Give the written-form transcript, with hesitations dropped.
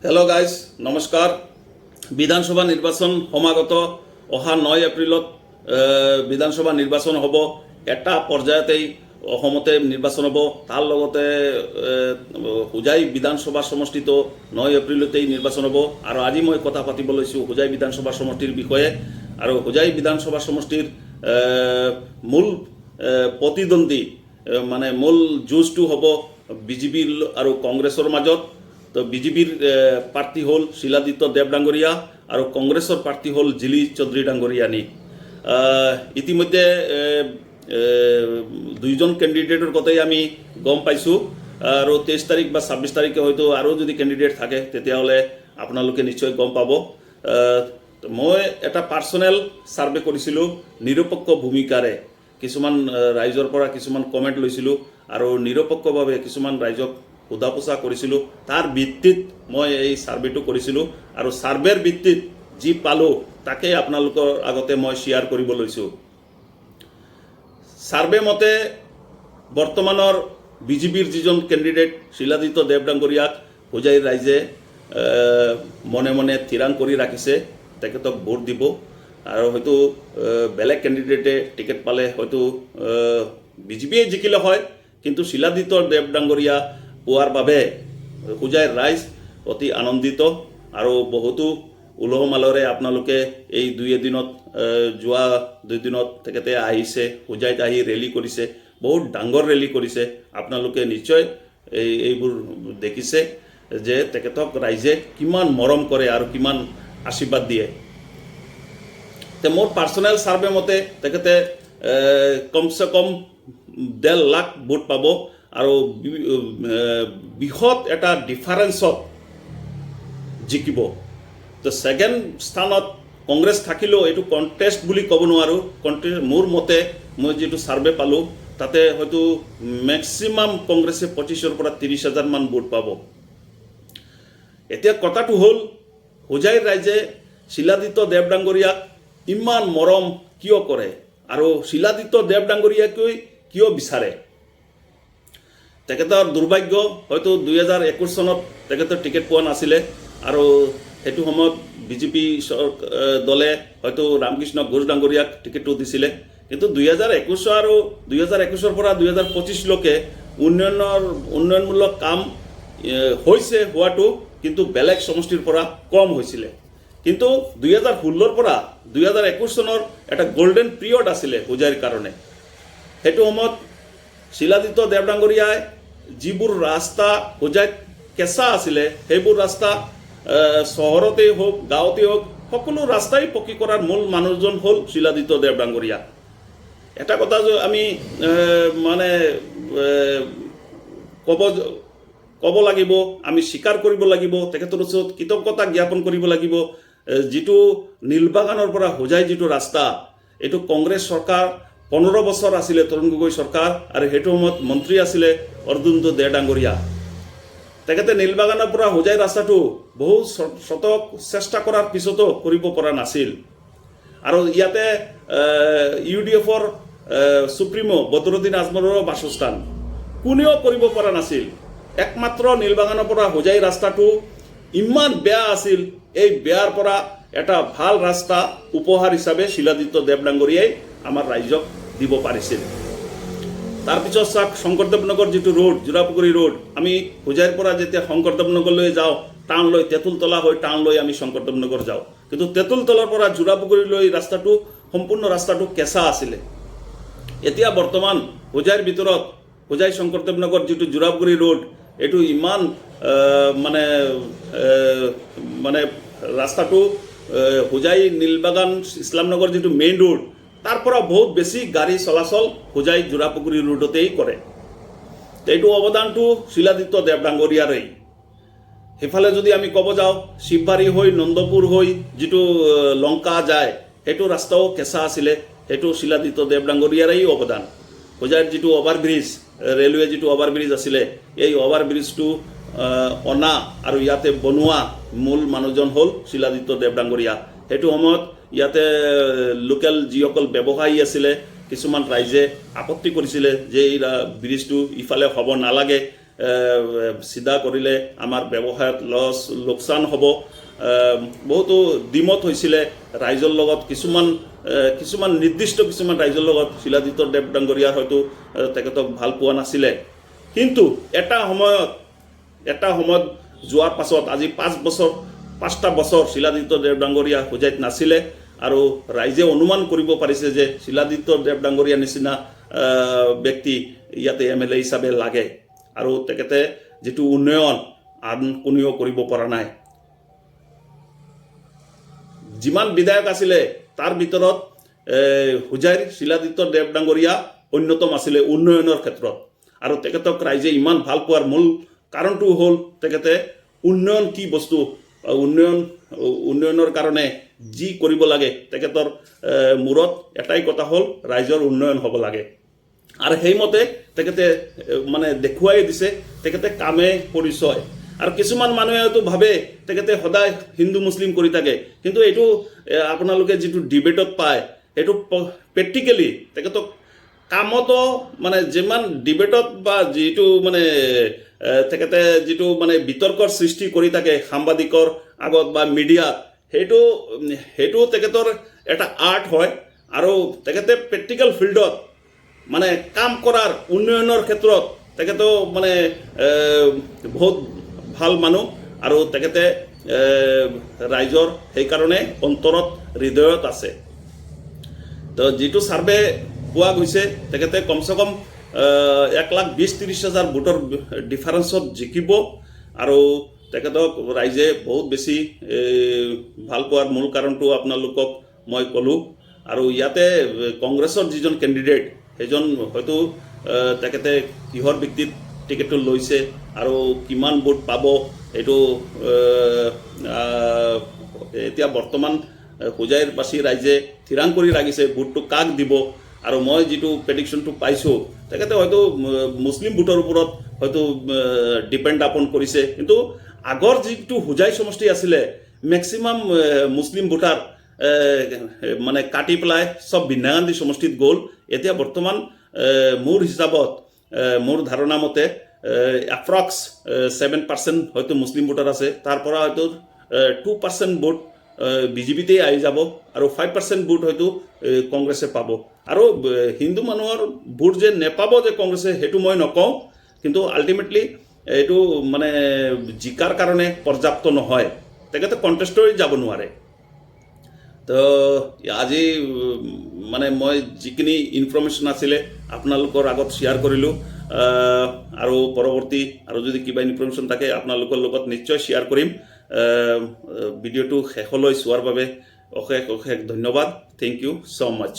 Hello' guys নমস্কাৰ। বিধানসভা নিৰ্বাচন সমাগত অহা 9 এপ্ৰিলত বিধানসভা নিৰ্বাচন হ'ব। এটা পৰ্যায়তেই অসমতে নিৰ্বাচন হ'ব। তাৰ লগতে হোজাই বিধানসভা সমষ্টিতো 9 এপ্ৰিলতেই নিৰ্বাচন হ'ব। আৰু আজি মই কথা পাতিব লৈছোঁ হোজাই বিধানসভা সমষ্টিৰ বিষয়ে। আৰু হোজাই বিধানসভা সমষ্টিৰ মূল প্ৰতিদ্বন্দ্বী মানে মূল যুঁজটো হ'ব বিজেপিৰ আৰু কংগ্ৰেছৰ মাজত। তো বিজেপিৰ প্ৰাৰ্থী হ'ল শিলাদিত্য দেৱ ডাঙৰীয়া আৰু কংগ্ৰেছৰ প্ৰাৰ্থী হ'ল জিলি চৌধুৰী ডাঙৰীয়ানী। ইতিমধ্যে দুইজন কেণ্ডিডেটৰ কথাই আমি গম পাইছোঁ। আৰু 23 তাৰিখ বা 26 তাৰিখে হয়তো আৰু যদি কেণ্ডিডেট থাকে তেতিয়াহ'লে আপোনালোকে নিশ্চয় গম পাব। মই এটা পাৰ্চনেল ছাৰ্ভে কৰিছিলোঁ নিৰপেক্ষ ভূমিকাৰে। কিছুমান ৰাইজৰ পৰা কিছুমান কমেণ্ট লৈছিলোঁ আৰু নিৰপেক্ষভাৱে কিছুমান ৰাইজক সোধা পোছা কৰিছিলোঁ। তাৰ ভিত্তিত মই এই ছাৰ্ভেটো কৰিছিলোঁ আৰু ছাৰ্ভেৰ ভিত্তিত যি পালোঁ তাকে আপোনালোকৰ আগতে মই শ্বেয়াৰ কৰিব লৈছোঁ। ছাৰ্ভে মতে বৰ্তমানৰ বিজেপিৰ যিজন কেণ্ডিডেট শিলাদিত্য দেৱ ডাঙৰীয়াক হোজাইৰ ৰাইজে মনে মনে থিৰাং কৰি ৰাখিছে, তেখেতক ভোট দিব। আৰু হয়তো বেলেগ কেণ্ডিডেটে টিকেট পালে হয়তো বিজেপিয়ে জিকিলে হয়, কিন্তু শিলাদিত্য দেৱ ডাঙৰীয়া পোৱাৰ বাবে হোজাইৰ ৰাইজ অতি আনন্দিত। আৰু বহুতো উলহ মালৰে আপোনালোকে এই যোৱা দুই দিনত তেখেতে আহিছে, হোজাইত আহি ৰেলী কৰিছে, বহুত ডাঙৰ ৰেলী কৰিছে। আপোনালোকে নিশ্চয় এইবোৰ দেখিছে যে তেখেতক ৰাইজে কিমান মৰম কৰে আৰু কিমান আশীৰ্বাদ দিয়ে। মোৰ পাৰ্চনেল ছাৰ্ভে মতে তেখেতে কমচে কম 1.5 লাখ ভোট পাব আৰু বৃহৎ এটা ডিফাৰেঞ্চত জিকিব। তো ছেকেণ্ড স্থানত কংগ্ৰেছ থাকিলেও এইটো কণ্টেষ্ট বুলি ক'ব নোৱাৰোঁ। মোৰ মতে মই যিটো ছাৰ্ভে পালোঁ তাতে হয়তো মেক্সিমাম কংগ্ৰেছে 25,000 পৰা 30,000 মান ভোট পাব। এতিয়া কথাটো হ'ল হোজাইৰ ৰাইজে শিলাদিত্য দেৱ ডাঙৰীয়াক ইমান মৰম কিয় কৰে আৰু শিলাদিত্য দেৱ ডাঙৰীয়াকৈ কিয় বিচাৰে? তেখেতৰ দুৰ্ভাগ্য, হয়তো 2021 চনত তেখেতৰ টিকেট পোৱা নাছিলে আৰু সেইটো সময়ত বিজেপি দলে হয়তো ৰামকৃষ্ণ ঘোষ ডাঙৰীয়াক টিকেটটো দিছিলে। কিন্তু 2021 আৰু 2021 পৰা 2025লৈকে উন্নয়নমূলক কাম হৈছে হোৱাটো, কিন্তু বেলেগ সমষ্টিৰ পৰা কম হৈছিলে। কিন্তু 2016 পৰা 2021 চনৰ এটা গোল্ডেন পিৰিয়ড আছিলে হোজাইৰ কাৰণে। সেইটো সময়ত শিলাদিত্য দেৱ ডাঙৰীয়াই যিবোৰ ৰাস্তা হোজাইত কেঁচা আছিলে সেইবোৰ ৰাস্তা চহৰতেই হওক গাঁৱতেই হওক সকলো ৰাস্তাই পকী কৰাৰ মূল মানুহজন হ'ল শিলাদিত্য দেৱ ডাঙৰীয়া। এটা কথা আমি মানে ক'ব লাগিব, আমি স্বীকাৰ কৰিব লাগিব, তেখেতৰ ওচৰত কৃতজ্ঞতা জ্ঞাপন কৰিব লাগিব। যিটো নীলবাগানৰ পৰা হোজাই যিটো ৰাস্তা, এইটো কংগ্ৰেছ চৰকাৰ 15 বছৰ আছিলে, তৰুণ গগৈ চৰকাৰ, আৰু সেইটো সময়ত মন্ত্ৰী আছিলে অৰ্জুন দে ডাঙৰীয়া। তেখেতে নীলবাগানৰ পৰা হোজাই ৰাস্তাটো বহু শতক চেষ্টা কৰাৰ পিছতো কৰিব পৰা নাছিল। আৰু ইয়াতে UDFৰ সুপ্ৰিমো বদৰুদ্দিন আজমলৰো বাসস্থান, কোনেও কৰিব পৰা নাছিল। একমাত্ৰ নীলবাগানৰ পৰা হোজাই ৰাস্তাটো ইমান বেয়া আছিল, এই বেয়াৰ পৰা এটা ভাল ৰাস্তা উপহাৰ হিচাপে শিলাদিত্য দেৱ ডাঙৰীয়াই আমাৰ ৰাইজক দিব পাৰিছিল। তাৰপিছত চাওক শংকৰদেৱ নগৰ যিটো ৰোড, জোৰাপুখুৰী ৰোড, আমি হোজাইৰ পৰা যেতিয়া শংকৰদেৱ নগৰলৈ যাওঁ, টাউনলৈ তেঁতুলতলা হৈ টাউনলৈ আমি শংকৰদেৱ নগৰ যাওঁ, কিন্তু তেঁতুলতলাৰ পৰা জোৰাপুখুৰীলৈ ৰাস্তাটো সম্পূৰ্ণ ৰাস্তাটো কেঁচা আছিলে। এতিয়া বৰ্তমান হোজাইৰ ভিতৰত হোজাই শংকৰদেৱ নগৰ যিটো জোৰাপুখুৰী ৰোড, এইটো ইমান মানে ৰাস্তাটো হোজাই নীলবাগান ইছলামনগৰ যিটো মেইন ৰোড, তাৰ পৰা বহুত বেছি গাড়ী চলাচল হোজাই জোৰাপুখুৰী ৰোডতেই কৰে। এইটো অৱদানটো শিলাদিত্য দেৱ ডাঙৰীয়াৰেই। সেইফালে যদি আমি ক'ব যাওঁ, শিৱবাৰী হৈ নন্দপুৰ হৈ যিটো লংকা যায় সেইটো ৰাস্তাও কেঁচা আছিলে, সেইটো শিলাদিত্য দেৱ ডাঙৰীয়াৰেই অৱদান। হোজাইৰ যিটো অভাৰব্ৰিজ, ৰেলৱে যিটো অভাৰব্ৰিজ আছিলে, এই অভাৰব্ৰিজটো অনা আৰু ইয়াতে বনোৱা মূল মানুহজন হ'ল শিলাদিত্য দেৱ ডাঙৰীয়া। সেইটো সময়ত ইয়াতে লোকেল যিসকল ব্যৱসায়ী আছিলে, কিছুমান ৰাইজে আপত্তি কৰিছিলে যে এই ব্ৰিজটো ইফালে হ'ব নালাগে, চিধা কৰিলে আমাৰ ব্যৱসায়ত লোকচান হ'ব। বহুতো দ্বিমত হৈছিলে ৰাইজৰ লগত, কিছুমান নিৰ্দিষ্ট কিছুমান ৰাইজৰ লগত শিলাদিত্য দেৱ ডাঙৰীয়াৰ হয়তো তেখেতক ভাল পোৱা নাছিলে। কিন্তু এটা সময়ত যোৱাৰ পাছত আজি 5টা বছৰ শিলাদিত্য দেৱ ডাঙৰীয়া হোজাইত নাছিলে আৰু ৰাইজে অনুমান কৰিব পাৰিছে যে শিলাদিত্য দেৱ ডাঙৰীয়া নিচিনা ব্যক্তি ইয়াতে MLA হিচাপে লাগে আৰু তেখেতে যিটো উন্নয়ন আন কোনেও কৰিব পৰা নাই। যিমান বিধায়ক আছিলে তাৰ ভিতৰত হোজাইৰ শিলাদিত্য দেৱ ডাঙৰীয়া অন্যতম আছিলে উন্নয়নৰ ক্ষেত্ৰত, আৰু তেখেতক ৰাইজে ইমান ভাল পোৱাৰ মূল কাৰণটো হ'ল তেখেতে উন্নয়ন কি বস্তু, উন্নয়নৰ কাৰণে যি কৰিব লাগে তেখেতৰ মূৰত এটাই কথা হ'ল ৰাইজৰ উন্নয়ন হ'ব লাগে। আৰু সেইমতে তেখেতে মানে দেখুৱাই দিছে, তেখেতে কামে পৰিচয়। আৰু কিছুমান মানুহে হয়তো ভাবে তেখেতে সদায় হিন্দু মুছলিম কৰি থাকে, কিন্তু এইটো আপোনালোকে যিটো ডিবেটত পায় সেইটো প্ৰেক্টিকেলি তেখেতক কামতো মানে যিমান ডিবেটত বা যিটো মানে তেখেতে যিটো মানে বিতৰ্কৰ সৃষ্টি কৰি থাকে সাংবাদিকৰ আগত বা মিডিয়াত, সেইটো তেখেতৰ এটা আৰ্ট হয়। আৰু তেখেতে প্ৰেক্টিকেল ফিল্ডত মানে কাম কৰাৰ উন্নয়নৰ ক্ষেত্ৰত তেখেতেও মানে বহুত ভাল মানুহ, আৰু তেখেতে ৰাইজৰ সেইকাৰণে অন্তৰত হৃদয়ত আছে। তো যিটো ছাৰ্ভে পোৱা গৈছে তেখেতে কমচে কম 1,20,30,000 ভোটৰ ডিফাৰেঞ্চত জিকিব, আৰু তেখেতক ৰাইজে বহুত বেছি ভাল পোৱাৰ মূল কাৰণটো আপোনালোকক মই ক'লোঁ। আৰু ইয়াতে কংগ্ৰেছৰ যিজন কেণ্ডিডেট সেইজন হয়তো তেখেতে কিহৰ ভিত্তিত টিকেটটো লৈছে আৰু কিমান ভোট পাব এইটো এতিয়া বৰ্তমান হোজাইৰবাসী ৰাইজে থিৰাং কৰি ৰাখিছে ভোটটো কাক দিব। আৰু মই যিটো প্ৰেডিকশ্যনটো পাইছোঁ তেখেতে হয়তো মুছলিম ভোটৰ ওপৰত হয়তো ডিপেণ্ড আপন কৰিছে, কিন্তু আগৰ যিটো হোজাই সমষ্টি আছিলে মেক্সিমাম মুছলিম ভোটাৰ মানে কাটি পেলাই চব বিন্দাগান্ধী সমষ্টিত গ'ল। এতিয়া বৰ্তমান মোৰ হিচাপত, মোৰ ধাৰণা মতে এপ্ৰক্স 7% হয়তো মুছলিম ভোটাৰ আছে, তাৰ পৰা হয়তো 2% ভোট বিজেপিতেই আহি যাব আৰু 5% ভোট হয়তো কংগ্ৰেছে পাব। আৰু হিন্দু মানুহৰ ভোট যে নেপাব যে কংগ্ৰেছে সেইটো মই নকওঁ, কিন্তু আল্টিমেটলি এইটো মানে জিকাৰ কাৰণে পৰ্যাপ্ত নহয়, তেখেতে কণ্টেষ্টৰি যাব নোৱাৰে। তো আজি মানে মই যিখিনি ইনফৰ্মেশ্যন আছিলে আপোনালোকৰ আগত শ্বেয়াৰ কৰিলোঁ, আৰু পৰৱৰ্তী আৰু যদি কিবা ইনফৰ্মেশ্যন থাকে আপোনালোকৰ লগত নিশ্চয় শ্বেয়াৰ কৰিম। ভিডিঅ'টো শেষলৈ চোৱাৰ বাবে অশেষ ধন্যবাদ। Thank you so' much.